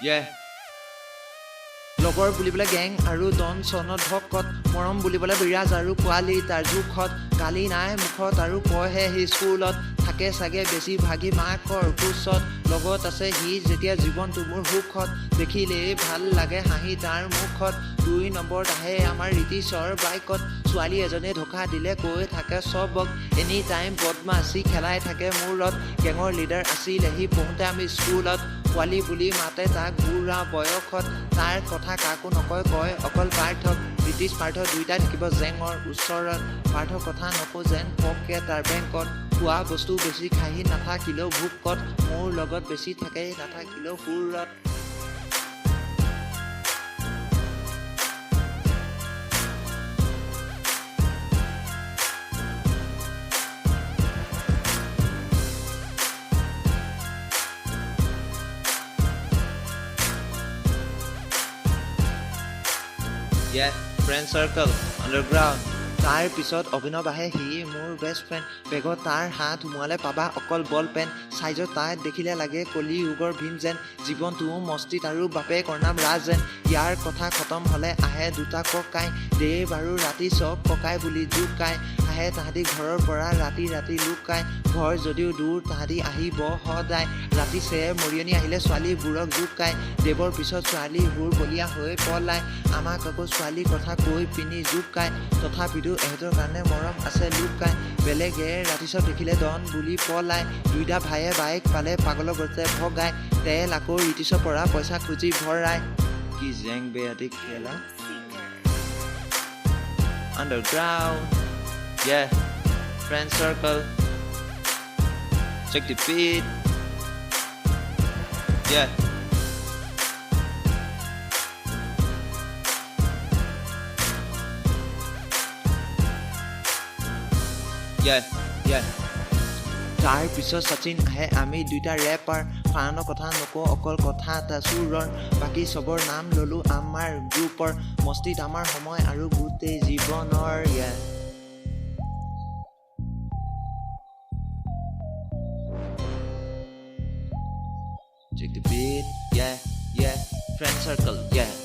Yeah. লগৰ বুলিবলৈ gang আৰু ডন চনত ভকত মৰম বুলিবলৈ বিৰাজ আৰু পোৱালি তাৰ জোখত গালি নাই মুখত আৰু কয়হে সি স্কুলত থাকে চাগে বেছিভাগি মাকৰ কোচত লগত আছে সি যেতিয়া জীৱনটো মোৰ সুখত দেখিলেই ভাল লাগে হাঁহি তাৰ মুখত 2 নম্বৰত আহে আমাৰ ৰিতিছৰ বাইকত ছোৱালী এজনে ধোকা দিলে কৈ থাকে চবক এনি টাইম বদমাচি খেলাই থাকে মূৰত গেঙৰ লিডাৰ আছিলে সি পঢ়োঁতে আমি স্কুলত পোৱালি বুলি মাতে তাক বুঢ়া বয়সত তাৰ কথা কাকো নকয় কয় অকল পাৰ্থক ব্ৰিটিছ পাৰ্থ দুইটা থাকিব জেঙৰ ওচৰত পাৰ্থ কথা নকওঁ যেন পকে তাৰ বেংকত খোৱা বস্তু বেছি খাহি নাথাকিলেও ভোকত মোৰ লগত বেছি থাকে নাথাকিলেও সুৰত Yeah. Friend circle. Underground. তাৰ পিছত অভিনৱ আহে সি মোৰ বেষ্ট ফ্ৰেণ্ড বেগত তাৰ হাত সোমোৱালে পাবা অকল বল পেন চাইজত তাইত দেখিলে লাগে কলি যুগৰ ভীম যেন জীৱনটোও মস্তিত আৰু বাপেকৰ নাম ৰাজ যেন ইয়াৰ কথা খতম হ'লে আহে দুটা ককাই দেৱ আৰু ৰাতি চব ককাই বুলি জোকাই আহে তাহাঁতি ঘৰৰ পৰা ৰাতি ৰাতি লুকাই ঘৰ যদিও দূৰ তাহাঁতি আহিব সদায় ৰাতি চেৰ মৰিয়নি আহিলে ছোৱালীবোৰক জোকাই দেৱৰ পিছত ছোৱালীবোৰ বলীয়া হৈ পলায় আমাক আকৌ ছোৱালীৰ কথা কৈ পিনি জোকাই তথাপিতো এহেঁতৰ কাৰণে মৰম আছে লুকাই বেলেগে ৰাতি চব দেখিলে ডন বুলি পলায় দুইটা ভাইয়ে বাইক পালে পাগলৰ গতে ভগাই তেল আকৌ ৰিতিছৰ পৰা পইচা খুজি ভৰাই কি জেং বেয়াদি খেলা Underground. Yeah. Friend circle. Check the beat. Yeah. Yeah. Yeah. তাৰ পিছত সচিন আহে আমি দুইটা ৰেপাৰ ফানৰ কথা নকওঁ অকল কথা এটা চুৰৰ বাকী চবৰ নাম ললো আমাৰ গ্ৰুপৰ মস্তিত আমাৰ সময় আৰু গোটেই জীৱনৰ Check the beat. Yeah. Yeah. Friend circle. Yeah.